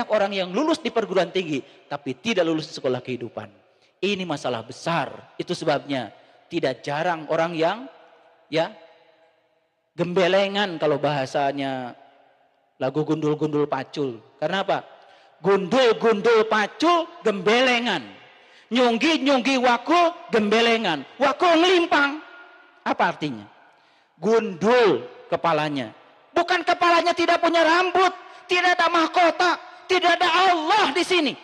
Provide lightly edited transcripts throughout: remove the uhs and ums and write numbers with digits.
Banyak orang yang lulus di perguruan tinggi, tapi tidak lulus di sekolah kehidupan. Ini masalah besar. Itu sebabnya tidak jarang orang yang ya gembelengan, kalau bahasanya lagu gundul-gundul pacul. Karena apa? Gundul-gundul pacul, gembelengan. Nyunggi-nyunggi wakul, gembelengan. Wakul ngelimpang. Apa artinya? Gundul kepalanya. Bukan kepalanya tidak punya rambut, tidak ada mahkota, tidak ada Allah di sini.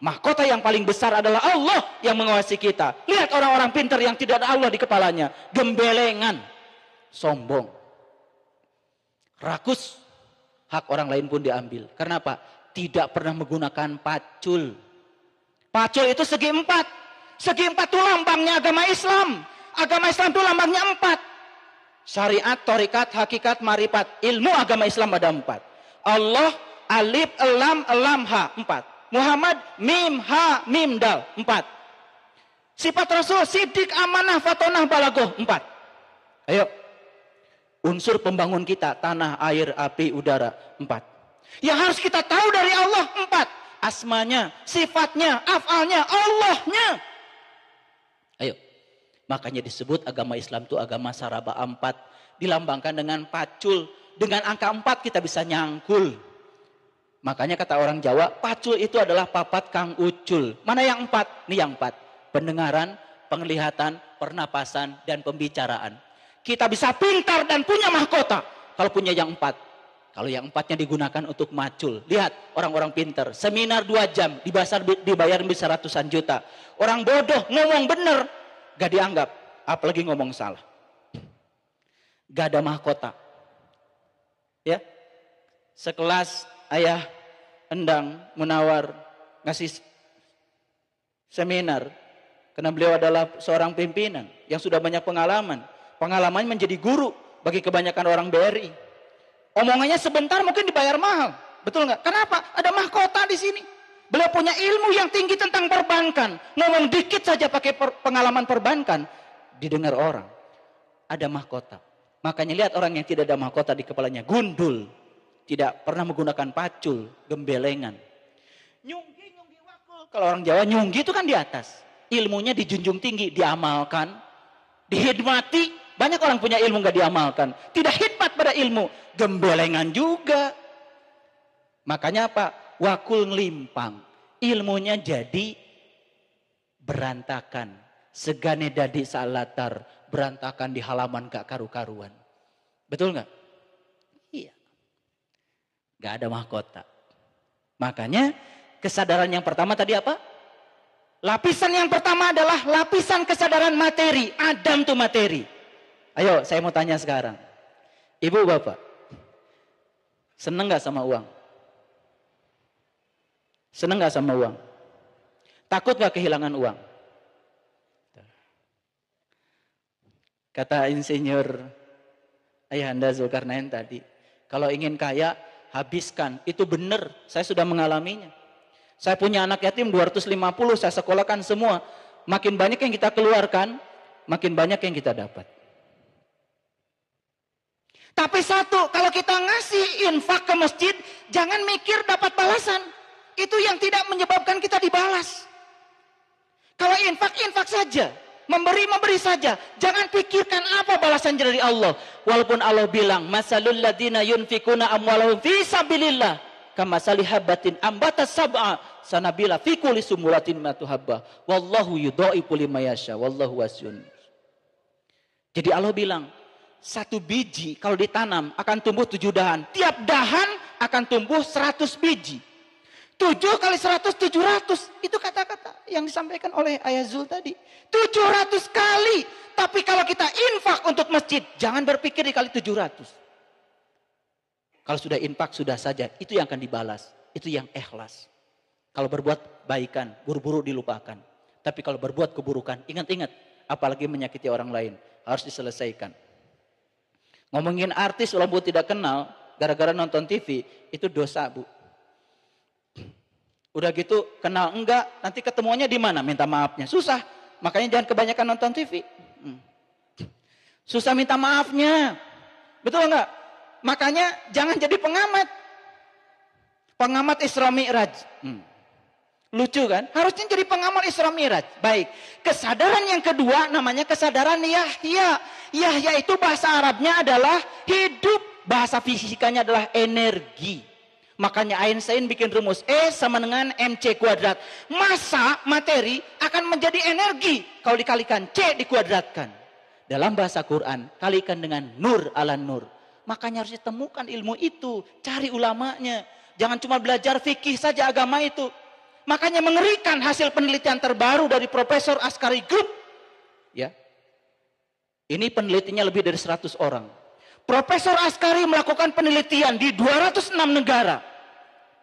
Mahkota yang paling besar adalah Allah yang mengawasi kita. Lihat orang-orang pintar yang tidak ada Allah di kepalanya. Gembelengan. Sombong. Rakus. Hak orang lain pun diambil. Karena apa? Tidak pernah menggunakan pacul. Pacul itu segi empat. Segi empat itu lambangnya agama Islam. Agama Islam itu lambangnya empat. Syariat, torikat, hakikat, marifat. Ilmu agama Islam ada empat. Allah, alif, elam, ha. Empat. Muhammad, mim, ha, mim, dal. Empat. Sifat Rasul, sidik, amanah, fatonah, balagoh. Empat. Ayo. Unsur pembangun kita, tanah, air, api, udara. Empat. Yang harus kita tahu dari Allah, empat. Asmanya, sifatnya, afalnya, Allahnya. Ayo. Makanya disebut agama Islam itu agama saraba empat. Dilambangkan dengan pacul. Dengan angka 4 kita bisa nyangkul. Makanya kata orang Jawa, pacul itu adalah papat kang ucul. Mana yang 4? Ini yang 4. Pendengaran, penglihatan, pernapasan, dan pembicaraan. Kita bisa pintar dan punya mahkota kalau punya yang 4. Kalau yang 4-nya digunakan untuk macul. Lihat orang-orang pintar, seminar 2 jam dibayar bisa ratusan juta. Orang bodoh ngomong bener gak dianggap, apalagi ngomong salah. Gak ada mahkota. Ya, sekelas Ayah Endang Munawar ngasih seminar karena beliau adalah seorang pimpinan yang sudah banyak pengalaman. Pengalaman menjadi guru bagi kebanyakan orang BRI. Omongannya sebentar mungkin dibayar mahal, betul nggak? Kenapa? Ada mahkota di sini. Beliau punya ilmu yang tinggi tentang perbankan. Ngomong dikit saja pakai pengalaman perbankan didengar orang. Ada mahkota. Makanya lihat orang yang tidak ada mahkota di kepalanya, gundul. Tidak pernah menggunakan pacul, gembelengan. Nyunggi wakul. Kalau orang Jawa nyunggi itu kan di atas. Ilmunya dijunjung tinggi, diamalkan, dihidmati. Banyak orang punya ilmu gak diamalkan. Tidak hikmat pada ilmu, gembelengan juga. Makanya apa? Wakul ngelimpang. Ilmunya jadi berantakan. Segane dadi salatar. Berantakan di halaman gak karu-karuan. Betul gak? Iya. Gak ada mahkota. Makanya kesadaran yang pertama tadi apa? Lapisan yang pertama adalah lapisan kesadaran materi. Adam tuh materi. Ayo saya mau tanya sekarang. Ibu bapak. Seneng gak sama uang? Seneng gak sama uang? Takut gak kehilangan uang? Kata insinyur Ayahanda Zulkarnain tadi, kalau ingin kaya, habiskan. Itu benar, saya sudah mengalaminya. Saya punya anak yatim 250, saya sekolahkan semua. Makin banyak yang kita keluarkan, makin banyak yang kita dapat. Tapi satu, kalau kita ngasih infak ke masjid, jangan mikir dapat balasan. Itu yang tidak menyebabkan kita dibalas. Kalau infak, infak saja. Memberi saja. Jangan pikirkan apa balasan dari Allah. Walaupun Allah bilang, masalul ladina yunfikuna amwalahum fi sabilillah kamasali habbatin ambatas sab'a sanabila fi kulli sumulatin ma tuhabba wallahu yudhaifu liman yasha wallahu wasiun. Jadi Allah bilang, satu biji kalau ditanam akan tumbuh 7 dahan. Tiap dahan akan tumbuh 100 biji. 7 kali 100, 700. Itu kata-kata yang disampaikan oleh Ayah Zul tadi. 700 kali. Tapi kalau kita infak untuk masjid, jangan berpikir dikali 700. Kalau sudah infak, sudah saja. Itu yang akan dibalas. Itu yang ikhlas. Kalau berbuat baikan, buru-buru dilupakan. Tapi kalau berbuat keburukan, ingat-ingat. Apalagi menyakiti orang lain. Harus diselesaikan. Ngomongin artis walaupun tidak kenal, gara-gara nonton TV, itu dosa, Bu. Udah gitu kenal enggak, nanti ketemuannya di mana? Minta maafnya. Susah. Makanya jangan kebanyakan nonton TV. Susah minta maafnya. Betul enggak? Makanya jangan jadi pengamat. Pengamat Isra Mi'raj. Lucu kan? Harusnya jadi pengamat Isra Mi'raj. Baik. Kesadaran yang kedua namanya kesadaran Yahya. Yahya itu bahasa Arabnya adalah hidup. Bahasa fisikanya adalah energi. Makanya Einstein bikin rumus E sama dengan mc kuadrat. Massa materi akan menjadi energi kalau dikalikan C dikuadratkan. Dalam bahasa Quran kalikan dengan nur ala nur. Makanya harus ditemukan ilmu itu, cari ulamanya. Jangan cuma belajar fikih saja agama itu. Makanya mengerikan hasil penelitian terbaru dari Profesor Askari Group. Ya. Ini penelitiannya lebih dari 100 orang. Profesor Askari melakukan penelitian di 206 negara.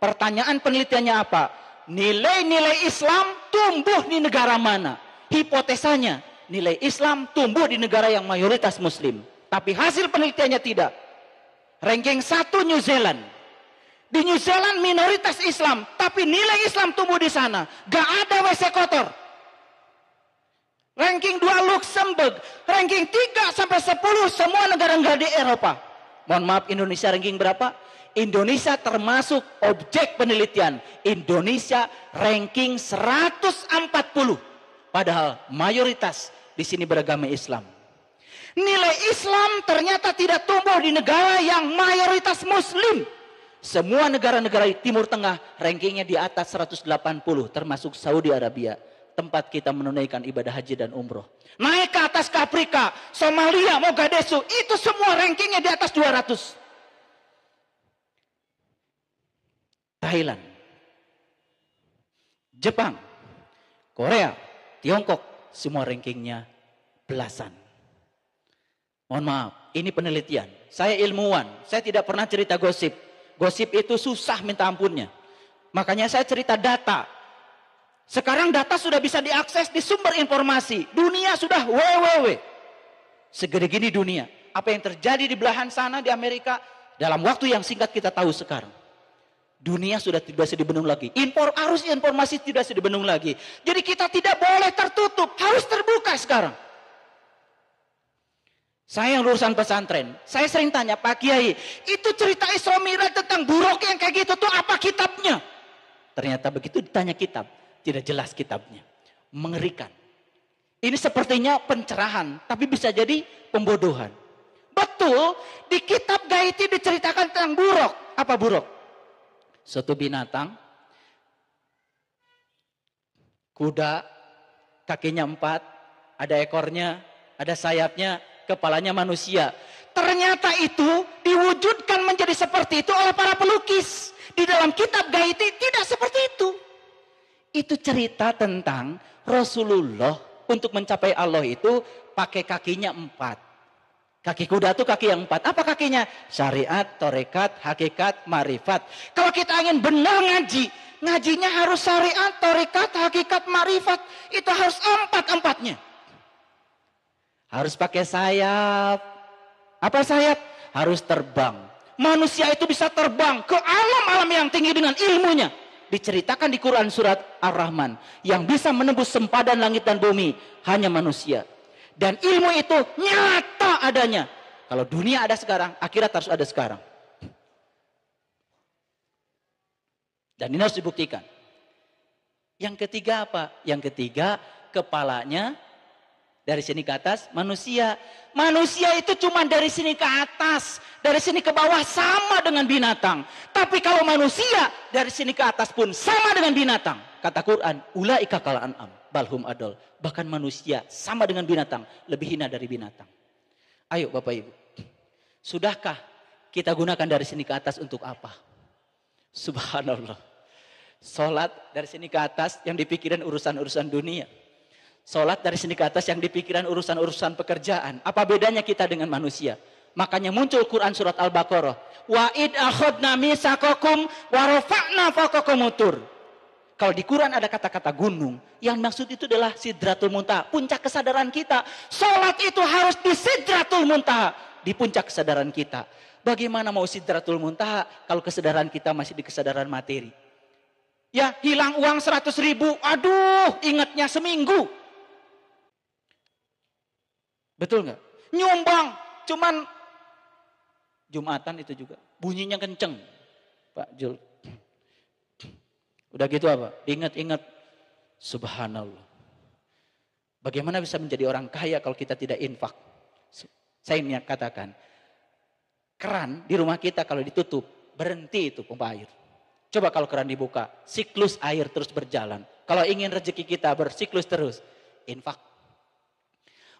Pertanyaan penelitiannya apa? Nilai-nilai Islam tumbuh di negara mana? Hipotesanya, nilai Islam tumbuh di negara yang mayoritas Muslim. Tapi hasil penelitiannya tidak. Ranking 1 New Zealand. Di New Zealand minoritas Islam, tapi nilai Islam tumbuh di sana. Gak ada WC kotor. Ranking 2 Luxembourg, ranking 3 sampai 10 semua negara-negara di Eropa. Mohon maaf, Indonesia ranking berapa? Indonesia termasuk objek penelitian. Indonesia ranking 140. Padahal mayoritas di sini beragama Islam. Nilai Islam ternyata tidak tumbuh di negara yang mayoritas Muslim. Semua negara-negara di Timur Tengah rankingnya di atas 180, termasuk Saudi Arabia. Tempat kita menunaikan ibadah haji dan umroh. Naik ke atas ke Afrika, Somalia, Mogadishu, itu semua rankingnya di atas 200. Thailand, Jepang, Korea, Tiongkok, semua rankingnya belasan. Mohon maaf, ini penelitian. Saya ilmuwan, saya tidak pernah cerita gosip. Gosip itu susah minta ampunnya. Makanya saya cerita data. Sekarang data sudah bisa diakses di sumber informasi. Dunia sudah www. Segede gini dunia. Apa yang terjadi di belahan sana di Amerika, dalam waktu yang singkat kita tahu sekarang. Dunia sudah tidak bisa dibendung lagi. Arus informasi tidak bisa dibendung lagi. Jadi kita tidak boleh tertutup. Harus terbuka sekarang. Saya yang lulusan pesantren. Saya sering tanya, Pak Kiai, itu cerita Isra Mi'raj tentang buruk yang kayak gitu tuh apa kitabnya? Ternyata begitu ditanya kitab. Tidak jelas kitabnya. Mengerikan. Ini sepertinya pencerahan. Tapi bisa jadi pembodohan. Betul. Di kitab Gaiti diceritakan tentang buruk. Apa buruk? Suatu binatang. Kuda. Kakinya 4. Ada ekornya. Ada sayapnya. Kepalanya manusia. Ternyata itu diwujudkan menjadi seperti itu oleh para pelukis. Di dalam kitab Gaiti tidak seperti itu. Itu cerita tentang Rasulullah untuk mencapai Allah itu pakai kakinya 4. Kaki kuda itu kaki yang 4. Apa kakinya? Syariat, torekat, hakikat, marifat. Kalau kita ingin benar ngaji, ngajinya harus syariat, torekat, hakikat, marifat. Itu harus 4-4-nya. Harus pakai sayap. Apa sayap? Harus terbang. Manusia itu bisa terbang ke alam-alam yang tinggi dengan ilmunya. Diceritakan di Quran surat Ar-Rahman. Yang bisa menembus sempadan langit dan bumi. Hanya manusia. Dan ilmu itu nyata adanya. Kalau dunia ada sekarang, akhirat harus ada sekarang. Dan ini harus dibuktikan. Yang ketiga apa? Yang ketiga, kepalanya dari sini ke atas manusia. Manusia itu cuma dari sini ke atas. Dari sini ke bawah sama dengan binatang. Tapi kalau manusia dari sini ke atas pun sama dengan binatang. Kata Quran, ulaika kal an'am balhum adol. Bahkan manusia sama dengan binatang. Lebih hina dari binatang. Ayo Bapak Ibu. Sudahkah kita gunakan dari sini ke atas untuk apa? Subhanallah. Sholat dari sini ke atas yang dipikirin urusan-urusan dunia. Sholat dari sini ke atas yang dipikiran urusan-urusan pekerjaan. Apa bedanya kita dengan manusia? Makanya muncul Quran surat Al-Baqarah. Wa id akhadna mitsaqakum wa rafa'na fawqakum tur. Kalau di Quran ada kata-kata gunung, yang maksud itu adalah Sidratul Muntaha, puncak kesadaran kita. Sholat itu harus di Sidratul Muntaha, di puncak kesadaran kita. Bagaimana mau Sidratul Muntaha kalau kesadaran kita masih di kesadaran materi? Ya, hilang uang 100.000, aduh, ingatnya seminggu. Betul nggak? Nyumbang, cuman Jumatan itu juga bunyinya kenceng, Pak Jul. Udah gitu apa? Ingat-ingat, subhanallah. Bagaimana bisa menjadi orang kaya kalau kita tidak infak? Saya niat katakan, keran di rumah kita kalau ditutup, berhenti itu pompa air. Coba kalau keran dibuka, siklus air terus berjalan. Kalau ingin rezeki kita bersiklus terus, infak.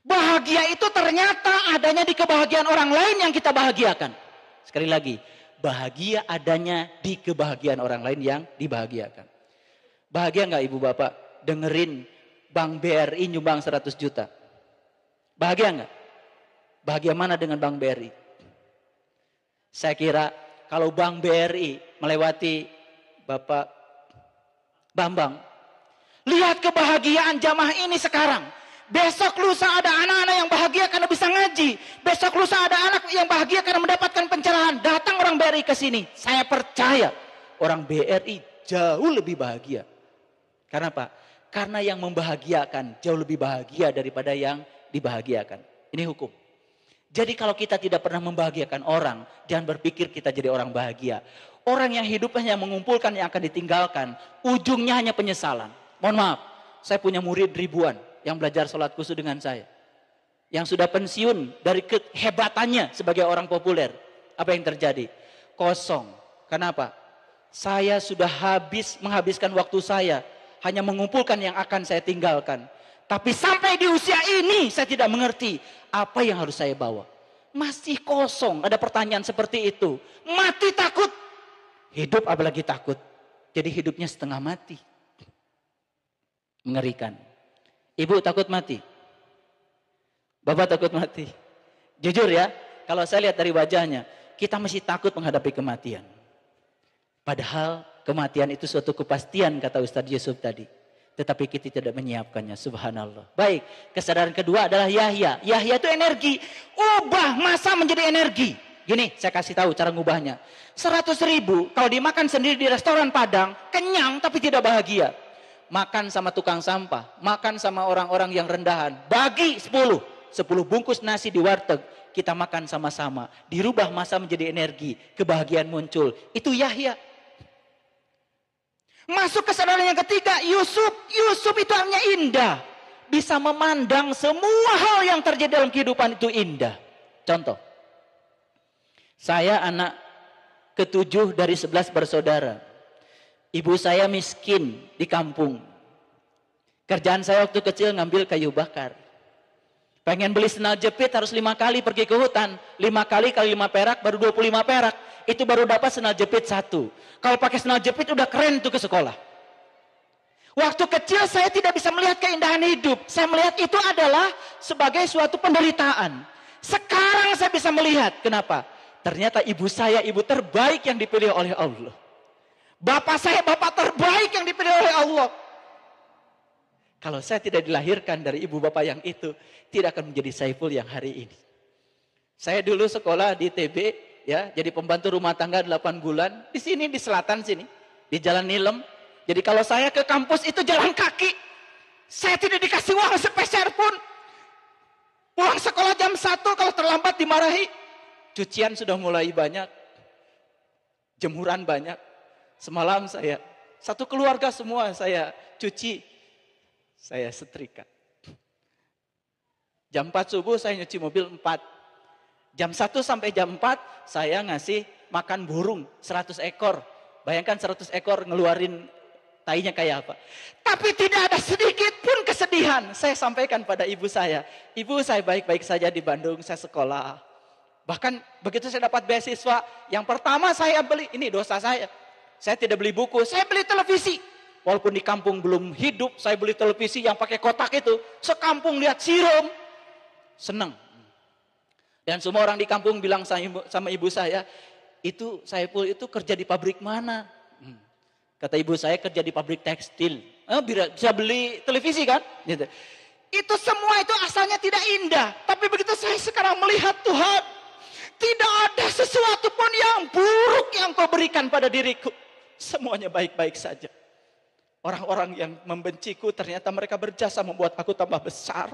Bahagia itu ternyata adanya di kebahagiaan orang lain yang kita bahagiakan. Sekali lagi, bahagia adanya di kebahagiaan orang lain yang dibahagiakan. Bahagia nggak ibu bapak dengerin Bank BRI nyumbang 100 juta? Bahagia nggak? Bahagia mana dengan Bank BRI? Saya kira kalau Bank BRI melewati Bapak Bambang, lihat kebahagiaan jamaah ini sekarang. Besok lusa ada anak-anak yang bahagia karena bisa ngaji. Besok lusa ada anak yang bahagia karena mendapatkan pencerahan. Datang orang BRI ke sini. Saya percaya orang BRI jauh lebih bahagia. Karena apa? Karena yang membahagiakan jauh lebih bahagia daripada yang dibahagiakan. Ini hukum. Jadi kalau kita tidak pernah membahagiakan orang, jangan berpikir kita jadi orang bahagia. Orang yang hidupnya mengumpulkan yang akan ditinggalkan, ujungnya hanya penyesalan. Mohon maaf, saya punya murid ribuan yang belajar sholat khusyuk dengan saya. Yang sudah pensiun dari kehebatannya sebagai orang populer. Apa yang terjadi? Kosong. Kenapa? Saya sudah menghabiskan waktu saya hanya mengumpulkan yang akan saya tinggalkan. Tapi sampai di usia ini saya tidak mengerti apa yang harus saya bawa. Masih kosong. Ada pertanyaan seperti itu. Mati takut. Hidup apalagi takut. Jadi hidupnya setengah mati. Mengerikan. Ibu takut mati? Bapak takut mati? Jujur ya, kalau saya lihat dari wajahnya, kita mesti takut menghadapi kematian. Padahal kematian itu suatu kepastian kata Ustadz Yusuf tadi. Tetapi kita tidak menyiapkannya, subhanallah. Baik, kesadaran kedua adalah Yahya. Yahya itu energi. Ubah masa menjadi energi. Gini, saya kasih tahu cara ngubahnya. 100.000 kalau dimakan sendiri di restoran Padang, kenyang tapi tidak bahagia. Makan sama tukang sampah, makan sama orang-orang yang rendahan. Bagi 10 bungkus nasi di warteg. Kita makan sama-sama. Dirubah masa menjadi energi. Kebahagiaan muncul. Itu Yahya. Masuk kesadaran yang ketiga, Yusuf. Yusuf itu hanya indah. Bisa memandang semua hal yang terjadi dalam kehidupan itu indah. Contoh. Saya anak ke-7 dari 11 bersaudara. Ibu saya miskin di kampung. Kerjaan saya waktu kecil ngambil kayu bakar. Pengen beli sendal jepit harus 5 kali pergi ke hutan. 5 kali 5 perak baru 25 perak. Itu baru dapat sendal jepit 1. Kalau pakai sendal jepit udah keren tuh ke sekolah. Waktu kecil saya tidak bisa melihat keindahan hidup. Saya melihat itu adalah sebagai suatu penderitaan. Sekarang saya bisa melihat. Kenapa? Ternyata ibu saya ibu terbaik yang dipilih oleh Allah. Bapak saya bapak terbaik yang dipilih oleh Allah. Kalau saya tidak dilahirkan dari ibu bapak yang itu, tidak akan menjadi Saiful yang hari ini. Saya dulu sekolah di TB, ya, jadi pembantu rumah tangga 8 bulan. Di sini, di selatan sini, di Jalan Nilem. Jadi kalau saya ke kampus itu jalan kaki. Saya tidak dikasih uang sepeser pun. Pulang sekolah jam 1, kalau terlambat dimarahi. Cucian sudah mulai banyak. Jemuran banyak. Semalam saya, satu keluarga semua saya cuci, saya setrika. Jam 4 subuh saya nyuci mobil 4. Jam 1 sampai jam 4 saya ngasih makan burung 100 ekor. Bayangkan 100 ekor ngeluarin tainya kayak apa. Tapi tidak ada sedikit pun kesedihan. Saya sampaikan pada ibu saya. Ibu saya baik-baik saja di Bandung, saya sekolah. Bahkan begitu saya dapat beasiswa, yang pertama saya beli, ini dosa saya. Saya tidak beli buku, saya beli televisi. Walaupun di kampung belum hidup, saya beli televisi yang pakai kotak itu. Sekampung lihat sirum. Senang. Dan semua orang di kampung bilang sama ibu saya, itu Saiful itu kerja di pabrik mana? Kata ibu saya kerja di pabrik tekstil. Bisa beli televisi kan? Gitu. Itu semua itu asalnya tidak indah. Tapi begitu saya sekarang melihat Tuhan, tidak ada sesuatu pun yang buruk yang kau berikan pada diriku. Semuanya baik-baik saja. Orang-orang yang membenciku ternyata mereka berjasa membuat aku tambah besar.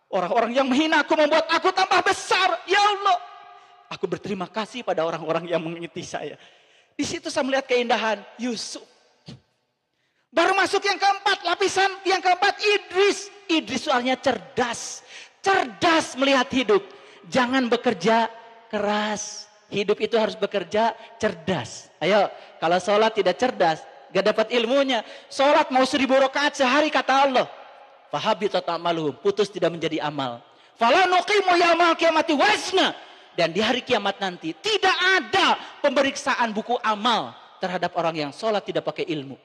Orang-orang yang menghina aku membuat aku tambah besar. Ya Allah. Aku berterima kasih pada orang-orang yang mengikuti saya. Di situ saya melihat keindahan Yusuf. Baru masuk yang keempat, lapisan yang keempat Idris. Idris soalnya cerdas. Cerdas melihat hidup. Jangan bekerja keras. Hidup itu harus bekerja cerdas. Ayo, kalau sholat tidak cerdas, gak dapat ilmunya. Sholat mau 1000 rakaat sehari kata Allah. Fahabitat amaluhum, putus tidak menjadi amal. Fala nuqimu yaumal qiyamati wazna. Dan di hari kiamat nanti tidak ada pemeriksaan buku amal terhadap orang yang sholat tidak pakai ilmu.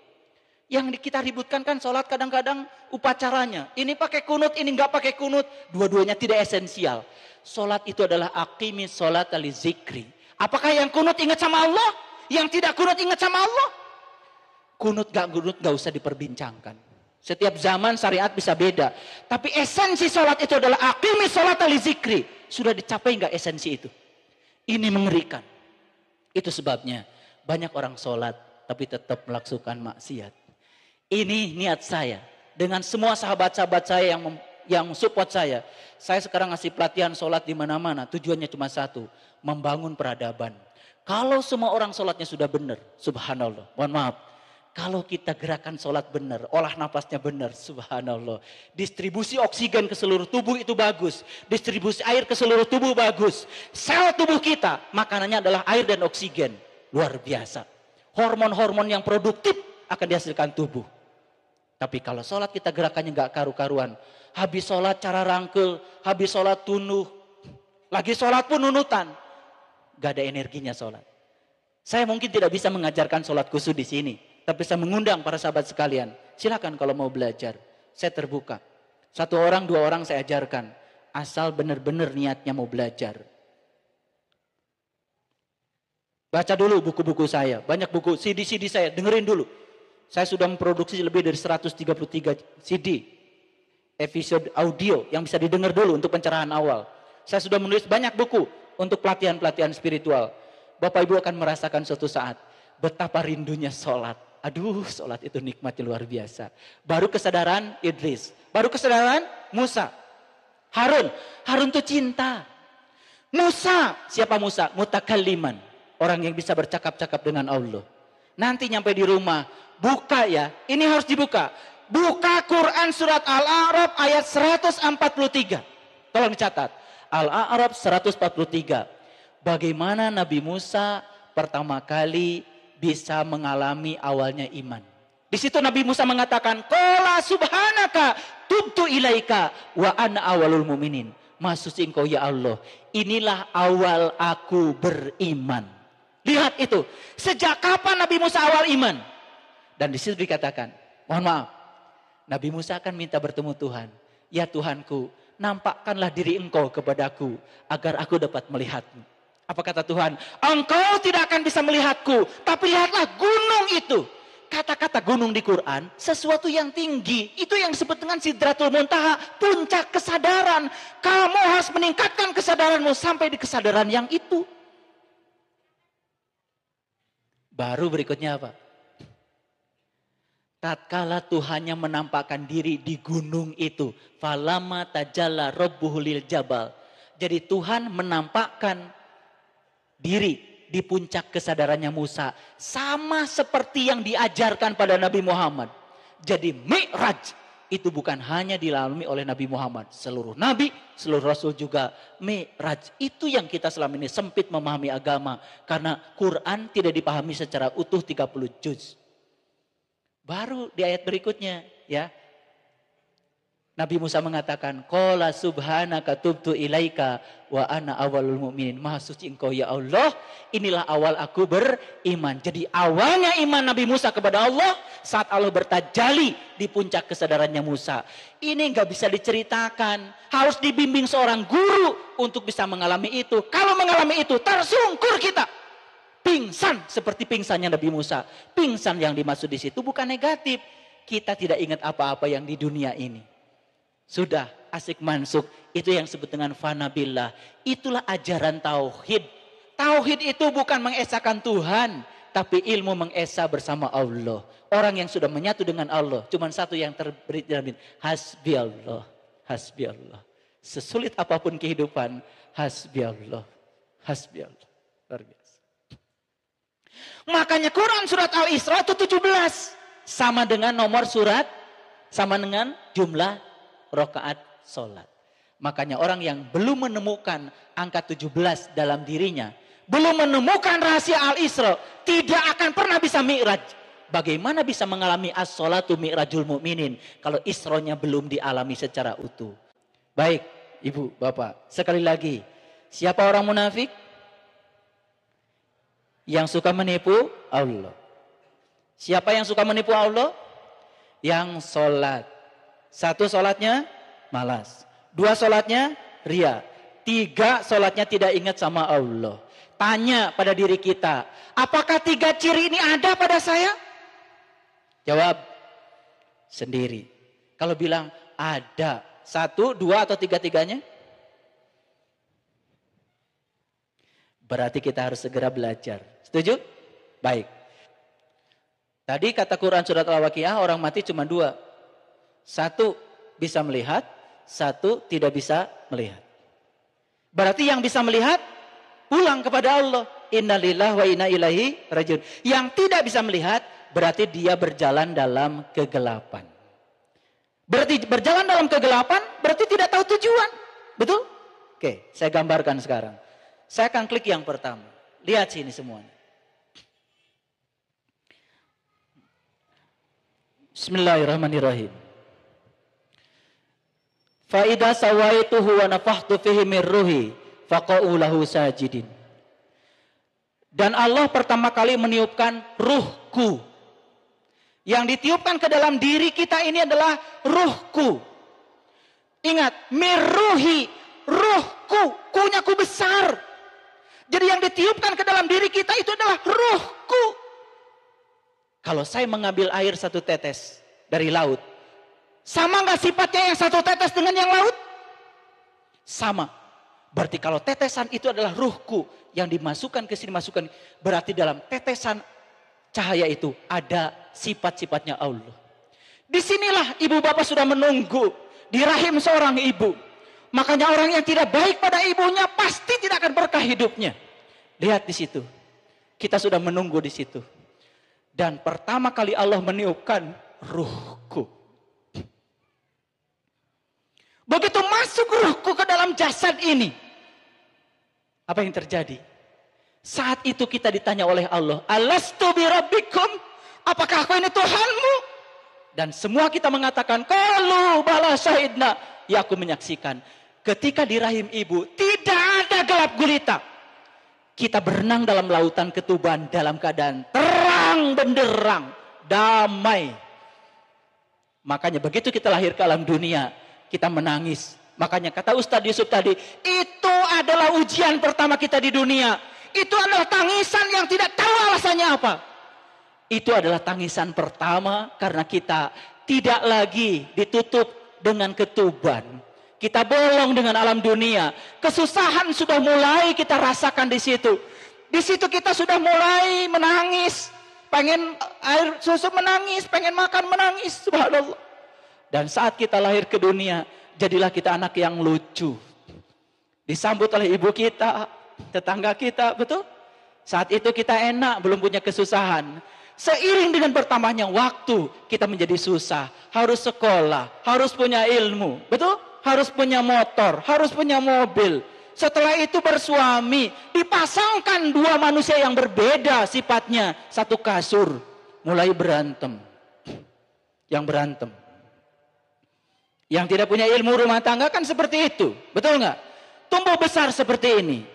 Yang kita ributkan kan sholat kadang-kadang upacaranya. Ini pakai kunut, ini nggak pakai kunut. Dua-duanya tidak esensial. Sholat itu adalah aqimi sholat ali zikri. Apakah yang kunut ingat sama Allah? Yang tidak kunut ingat sama Allah? Kunut gak usah diperbincangkan. Setiap zaman syariat bisa beda. Tapi esensi sholat itu adalah aqimi sholat ali zikri. Sudah dicapai nggak esensi itu? Ini mengerikan. Itu sebabnya banyak orang sholat tapi tetap melakukan maksiat. Ini niat saya dengan semua sahabat-sahabat saya yang support saya. Saya sekarang ngasih pelatihan sholat di mana-mana. Tujuannya cuma satu, membangun peradaban. Kalau semua orang sholatnya sudah benar, subhanallah. Mohon maaf, kalau kita gerakan sholat benar, olah nafasnya benar, subhanallah. Distribusi oksigen ke seluruh tubuh itu bagus. Distribusi air ke seluruh tubuh bagus. Sel tubuh kita, makanannya adalah air dan oksigen. Luar biasa. Hormon-hormon yang produktif akan dihasilkan tubuh. Tapi kalau sholat kita gerakannya gak karu-karuan. Habis sholat cara rangkel, habis sholat tunuh. Lagi sholat pun nunutan. Gak ada energinya sholat. Saya mungkin tidak bisa mengajarkan sholat khusyuk di sini. Tapi saya mengundang para sahabat sekalian. Silakan kalau mau belajar. Saya terbuka. 1 orang, 2 orang saya ajarkan. Asal benar-benar niatnya mau belajar. Baca dulu buku-buku saya. Banyak buku, CD-CD saya. Dengerin dulu. Saya sudah memproduksi lebih dari 133 CD. Episode audio yang bisa didengar dulu untuk pencerahan awal. Saya sudah menulis banyak buku untuk pelatihan-pelatihan spiritual. Bapak Ibu akan merasakan suatu saat betapa rindunya sholat. Aduh, sholat itu nikmatnya luar biasa. Baru kesadaran Idris. Baru kesadaran Musa. Harun itu cinta. Musa, siapa Musa? Mutakalliman. Orang yang bisa bercakap-cakap dengan Allah. Nanti nyampe di rumah, buka ya. Ini harus dibuka. Buka Quran surat Al-A'raf ayat 143. Tolong dicatat. Al-A'raf 143. Bagaimana Nabi Musa pertama kali bisa mengalami awalnya iman. Di situ Nabi Musa mengatakan, "Qala subhanaka tubtu ilaika wa ana awalul mu'minin." Maha suci Engkau ya Allah, inilah awal aku beriman. Lihat itu, sejak kapan Nabi Musa awal iman? Dan di situ dikatakan, mohon maaf, Nabi Musa akan minta bertemu Tuhan. Ya Tuhanku, nampakkanlah diri Engkau kepadaku agar aku dapat melihatmu. Apa kata Tuhan? Engkau tidak akan bisa melihatku, tapi lihatlah gunung itu. Kata-kata gunung di Quran, sesuatu yang tinggi. Itu yang disebut dengan Sidratul Muntaha, puncak kesadaran. Kamu harus meningkatkan kesadaranmu sampai di kesadaran yang itu. Baru berikutnya apa? Tatkala Tuhannya menampakkan diri di gunung itu. Falama tajalla rabbuhu lil jabal. Jadi Tuhan menampakkan diri di puncak kesadarannya Musa. Sama seperti yang diajarkan pada Nabi Muhammad. Jadi Mi'raj itu bukan hanya dilalui oleh Nabi Muhammad. Seluruh Nabi, seluruh Rasul juga Mi'raj. Itu yang kita selama ini sempit memahami agama. Karena Quran tidak dipahami secara utuh 30 juz. Baru di ayat berikutnya ya. Nabi Musa mengatakan, "Qala subhanaka tubtu ilaika wa ana awalul mu'minin." Maha suci Engkau ya Allah, inilah awal aku beriman. Jadi awalnya iman Nabi Musa kepada Allah saat Allah bertajali di puncak kesadarannya Musa. Ini enggak bisa diceritakan, harus dibimbing seorang guru untuk bisa mengalami itu. Kalau mengalami itu tersungkur kita. Pingsan seperti pingsannya Nabi Musa. Pingsan yang dimaksud di situ bukan negatif. Kita tidak ingat apa-apa yang di dunia ini. Sudah asik mansuk, itu yang disebut dengan fanabillah. Itulah ajaran tauhid. Tauhid itu bukan mengesahkan Tuhan, tapi ilmu mengesah bersama Allah. Orang yang sudah menyatu dengan Allah, cuma satu yang terberi dalam hasbi Allah, hasbi Allah. Sesulit apapun kehidupan, hasbi Allah, hasbi Allah. Luar biasa. Makanya Quran surat Al-Isra itu 17. sama dengan nomor surat, sama dengan jumlah rakaat sholat. Makanya orang yang belum menemukan angka 17 dalam dirinya, belum menemukan rahasia Al-Isra, tidak akan pernah bisa mi'raj. Bagaimana bisa mengalami as-sholatu mi'rajul mu'minin kalau Isra-nya belum dialami secara utuh? Baik, Ibu, Bapak, sekali lagi, siapa orang munafik? Yang suka menipu Allah. Siapa yang suka menipu Allah? Yang sholat. 1 sholatnya malas. 2 sholatnya ria. 3 sholatnya tidak ingat sama Allah. Tanya pada diri kita, apakah 3 ciri ini ada pada saya? Jawab sendiri. Kalau bilang ada 1, 2 atau 3-tiganya, berarti kita harus segera belajar. Setuju? Baik. Tadi kata Quran surat Al-Waqiah, orang mati cuma 2. 1 bisa melihat, 1 tidak bisa melihat. Berarti yang bisa melihat pulang kepada Allah. Innalillahi wa inna ilaihi rajiun. Yang tidak bisa melihat berarti dia berjalan dalam kegelapan. Berarti berjalan dalam kegelapan berarti tidak tahu tujuan. Betul? Oke, saya gambarkan sekarang. Saya akan klik yang pertama. Lihat sini semuanya. Bismillahirrahmanirrahim. Fa idza sawaituhu wa nafakhtu fihi min ruhi faqa'u lahu sajidin. Dan Allah pertama kali meniupkan ruhku. Yang ditiupkan ke dalam diri kita ini adalah ruhku. Ingat, mirruhi, ruhku, kunyaku besar. Jadi yang ditiupkan ke dalam diri kita itu adalah ruhku. Kalau saya mengambil air 1 tetes dari laut, sama nggak sifatnya yang 1 tetes dengan yang laut? Sama. Berarti kalau tetesan itu adalah ruhku yang dimasukkan ke sini, masukkan, berarti dalam tetesan cahaya itu ada sifat-sifatnya Allah. Disinilah ibu bapak sudah menunggu di rahim seorang ibu. Makanya orang yang tidak baik pada ibunya pasti tidak akan berkah hidupnya. Lihat di situ. Kita sudah menunggu di situ. Dan pertama kali Allah meniupkan ruhku. Begitu masuk ruhku ke dalam jasad ini, apa yang terjadi? Saat itu kita ditanya oleh Allah, alastu birabbikum? Apakah aku ini Tuhanmu? Dan semua kita mengatakan, qalu bala syahidna. Ya, aku menyaksikan. Ketika di rahim ibu tidak ada gelap gulita. Kita berenang dalam lautan ketuban dalam keadaan terang benderang, damai. Makanya begitu kita lahir ke alam dunia, kita menangis. Makanya kata Ustadz Yusuf tadi, itu adalah ujian pertama kita di dunia. Itu adalah tangisan yang tidak tahu alasannya apa. Itu adalah tangisan pertama karena kita tidak lagi ditutup dengan ketuban. Kita bolong dengan alam dunia. Kesusahan sudah mulai kita rasakan di situ. Di situ kita sudah mulai menangis. Pengen air susu menangis, pengen makan menangis. Subhanallah. Dan saat kita lahir ke dunia, jadilah kita anak yang lucu. Disambut oleh ibu kita, tetangga kita, betul? Saat itu kita enak, belum punya kesusahan. Seiring dengan bertambahnya waktu, kita menjadi susah. Harus sekolah, harus punya ilmu, betul? Harus punya motor, harus punya mobil. Setelah itu bersuami, dipasangkan 2 manusia yang berbeda sifatnya. Satu kasur, mulai berantem. Yang berantem. Yang tidak punya ilmu rumah tangga kan seperti itu, betul nggak? Tumbuh besar seperti ini.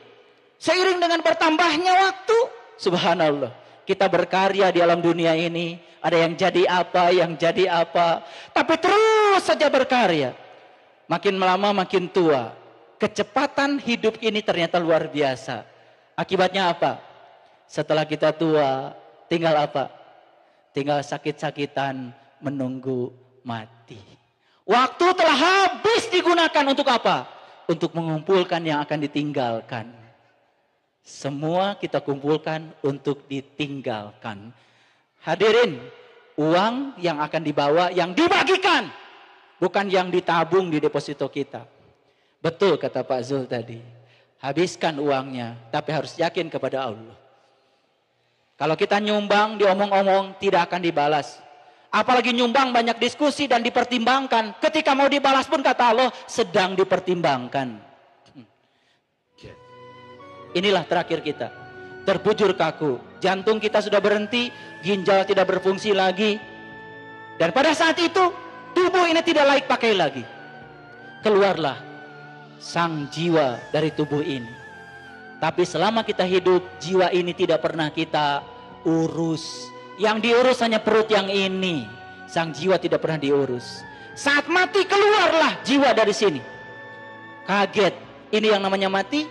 Seiring dengan bertambahnya waktu, subhanallah, kita berkarya di alam dunia ini. Ada yang jadi apa, tapi terus saja berkarya. Makin lama makin tua. Kecepatan hidup ini ternyata luar biasa. Akibatnya apa? Setelah kita tua, tinggal apa? Tinggal sakit-sakitan menunggu mati. Waktu telah habis digunakan untuk apa? Untuk mengumpulkan yang akan ditinggalkan. Semua kita kumpulkan untuk ditinggalkan. Hadirin, uang yang akan dibawa, yang dibagikan. Bukan yang ditabung di deposito kita. Betul kata Pak Zul tadi. Habiskan uangnya, tapi harus yakin kepada Allah. Kalau kita nyumbang, diomong-omong, tidak akan dibalas. Apalagi nyumbang banyak diskusi dan dipertimbangkan. Ketika mau dibalas pun kata Allah sedang dipertimbangkan. Inilah terakhir kita. Terbujur kaku. Jantung kita sudah berhenti. Ginjal tidak berfungsi lagi. Dan pada saat itu tubuh ini tidak layak pakai lagi. Keluarlah sang jiwa dari tubuh ini. Tapi selama kita hidup, jiwa ini tidak pernah kita urus. Yang diurus hanya perut yang ini. Sang jiwa tidak pernah diurus. Saat mati keluarlah jiwa dari sini. Kaget. Ini yang namanya mati.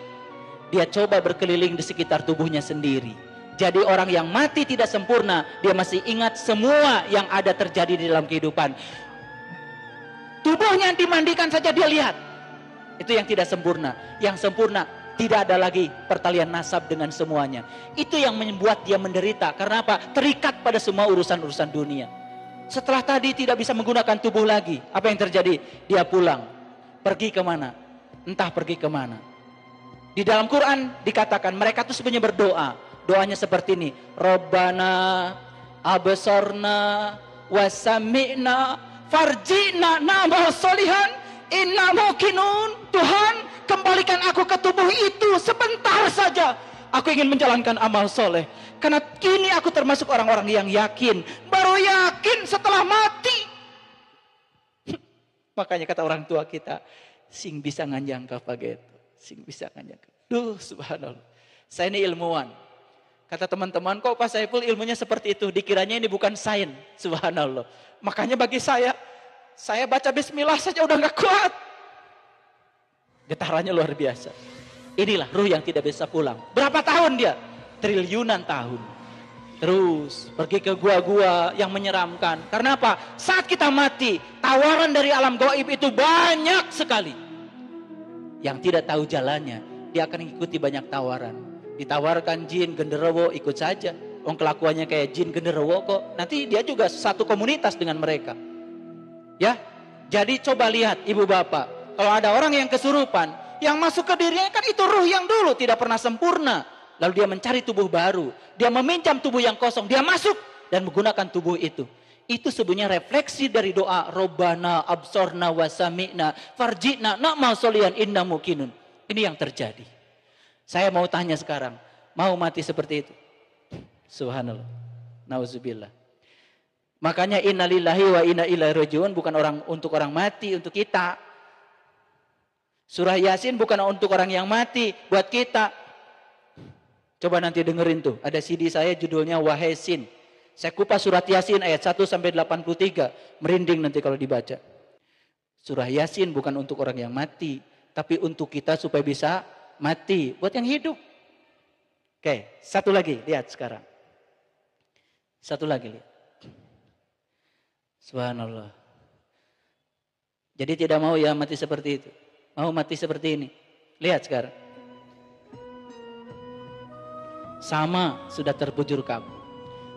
Dia coba berkeliling di sekitar tubuhnya sendiri. Jadi orang yang mati tidak sempurna. Dia masih ingat semua yang ada terjadi di dalam kehidupan. Tubuhnya yang dimandikan saja dia lihat. Itu yang tidak sempurna. Yang sempurna tidak ada lagi pertalian nasab dengan semuanya. Itu yang membuat dia menderita. Karena apa? Terikat pada semua urusan-urusan dunia. Setelah tadi tidak bisa menggunakan tubuh lagi. Apa yang terjadi? Dia pulang. Pergi kemana? Entah pergi kemana. Di dalam Quran dikatakan mereka itu sebenarnya berdoa. Doanya seperti ini. Rabbana absorna wasami'na farji'na na'mal solihan inna mukinun. Tuhan, kembalikan aku ke tubuh itu sebentar saja. Aku ingin menjalankan amal soleh. Karena kini aku termasuk orang-orang yang yakin. Baru yakin setelah mati. Makanya kata orang tua kita, sing bisa nganjang ka pageto. Sing bisa nganjang. Duh, subhanallah. Saya ini ilmuwan. Kata teman-teman, kok Pak Saiful ilmunya seperti itu? Dikiranya ini bukan sains. Subhanallah. Makanya bagi saya baca bismillah saja udah gak kuat. Getarannya luar biasa. Inilah ruh yang tidak bisa pulang. Berapa tahun dia? Triliunan tahun. Terus pergi ke gua-gua yang menyeramkan. Karena apa? Saat kita mati, tawaran dari alam gaib itu banyak sekali. Yang tidak tahu jalannya, dia akan ikuti banyak tawaran. Ditawarkan jin, genderuwo, ikut saja. Kelakuannya kayak jin, genderuwo kok. Nanti dia juga satu komunitas dengan mereka. Ya, jadi coba lihat ibu bapak. Kalau ada orang yang kesurupan, yang masuk ke dirinya kan itu ruh yang dulu tidak pernah sempurna. Lalu dia mencari tubuh baru. Dia meminjam tubuh yang kosong. Dia masuk dan menggunakan tubuh itu. Itu sebenarnya refleksi dari doa. Robbana absorna wasami'na farji'na na'mal solihan inna mukinun. Ini yang terjadi. Saya mau tanya sekarang. Mau mati seperti itu? Subhanallah. Nauzubillah. Makanya innalillahi wa inna ilaihi rajiun. Bukan untuk orang mati, untuk kita. Surah Yasin bukan untuk orang yang mati, buat kita. Coba nanti dengerin tuh, ada CD saya judulnya Wahai Sin. Saya kupas surat Yasin ayat 1 sampai 83, merinding nanti kalau dibaca. Surah Yasin bukan untuk orang yang mati, tapi untuk kita supaya bisa mati, buat yang hidup. Oke, satu lagi, lihat sekarang. Satu lagi lihat. Subhanallah. Jadi tidak mau ya mati seperti itu. Mau mati seperti ini. Lihat sekarang. Sama sudah terbujur kamu.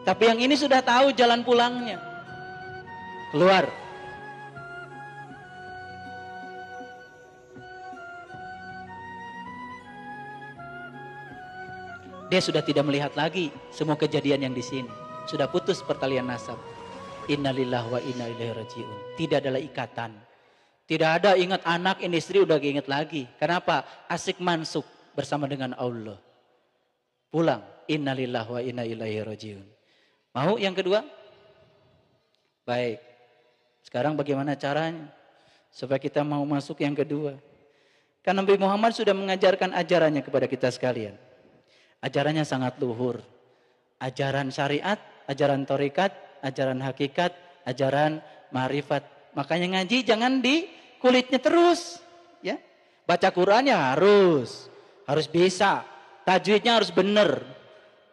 Tapi yang ini sudah tahu jalan pulangnya. Keluar. Dia sudah tidak melihat lagi semua kejadian yang di sini. Sudah putus pertalian nasab. Innalillahi wa inna ilaihi rajiun. Tidak adalah ikatan. Tidak ada ingat anak, istri udah ingat lagi. Kenapa? Asik mansuk bersama dengan Allah. Pulang. Innalillahi wa inna ilaihi rajiun. Mau yang kedua? Baik. Sekarang bagaimana caranya? Supaya kita mau masuk yang kedua. Karena Nabi Muhammad sudah mengajarkan ajarannya kepada kita sekalian. Ajarannya sangat luhur. Ajaran syariat, ajaran tarekat, ajaran hakikat, ajaran ma'rifat. Makanya ngaji jangan di kulitnya terus, ya. Baca Quran ya harus bisa. Tajwidnya harus benar.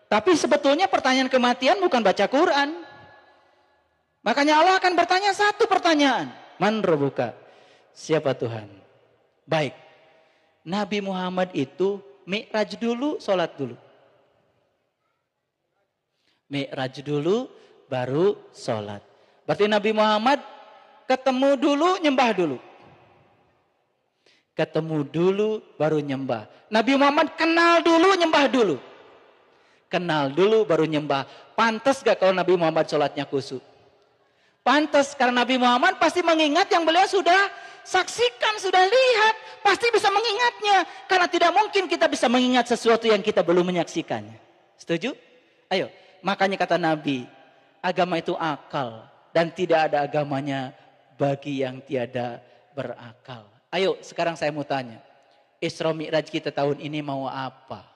Tapi sebetulnya pertanyaan kematian bukan baca Quran. Makanya Allah akan bertanya satu pertanyaan. Man rabbuka? Siapa Tuhan? Baik. Nabi Muhammad itu mi'raj dulu, sholat dulu. Mi'raj dulu, baru sholat. Berarti Nabi Muhammad ketemu dulu, nyembah dulu. Ketemu dulu, baru nyembah. Nabi Muhammad kenal dulu, nyembah dulu. Kenal dulu, baru nyembah. Pantas gak kalau Nabi Muhammad sholatnya khusyuk? Pantas karena Nabi Muhammad pasti mengingat yang beliau sudah saksikan, sudah lihat. Pasti bisa mengingatnya. Karena tidak mungkin kita bisa mengingat sesuatu yang kita belum menyaksikannya. Setuju? Ayo. Makanya kata Nabi, agama itu akal. Dan tidak ada agamanya bagi yang tiada berakal. Ayo sekarang saya mau tanya. Isra Mi'raj kita tahun ini mau apa?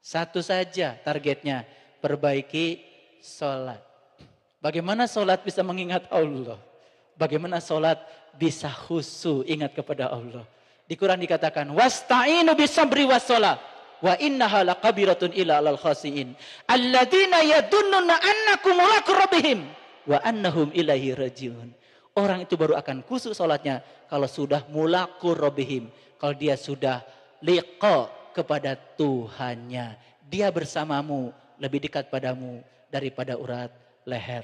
Satu saja targetnya. Perbaiki sholat. Bagaimana sholat bisa mengingat Allah? Bagaimana sholat bisa khusyuk ingat kepada Allah? Di Quran dikatakan, wasta'inu bisabri wassalah, wa innaha laqabiratun ila alal khasiin, alladzina yadunnuna annakum mulaqu rabbihim, wa annahum ilaihi rajiun. Orang itu baru akan khusyuk sholatnya kalau sudah mulaqu rabbihim, kalau dia sudah liqa kepada Tuhannya. Dia bersamamu, lebih dekat padamu daripada urat leher.